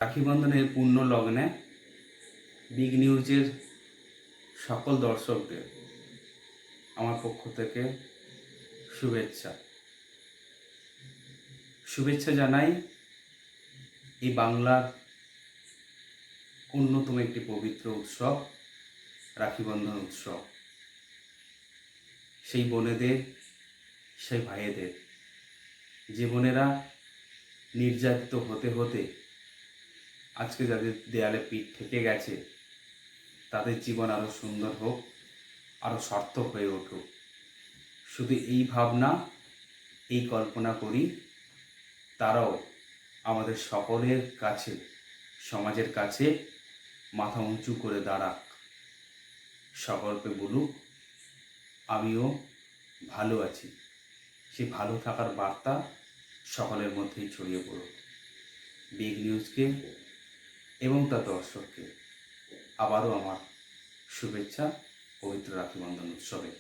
রাখি বন্ধনের পূর্ণ লগ্নে বিগ নিউজের সকল দর্শকদের আমার পক্ষ থেকে শুভেচ্ছা জানাই। এই বাংলার অন্যতম একটি পবিত্র উৎসব রাখি বন্ধন উৎসব। সেই বোনেদের, সেই ভাইয়েদের, যে বোনেরা নির্যাতিত হতে হতে আজকে যাদের দেয়ালে পিঠ থেকে গেছে, তাদের জীবন আরও সুন্দর হোক, আরও সার্থক হয়ে উঠুক। শুধু এই ভাবনা, এই কল্পনা করি তারাও আমাদের সকলের কাছে, সমাজের কাছে মাথা উঁচু করে দাঁড়াক, সকলকে বলুক আমিও ভালো আছি। সে ভালো থাকার বার্তা সকলের মধ্যেই ছড়িয়ে পড়ুক। বিগ নিউজকে এবং তার দর্শককে আবারও আমার শুভেচ্ছা পবিত্র রাখি বন্ধন উৎসবে।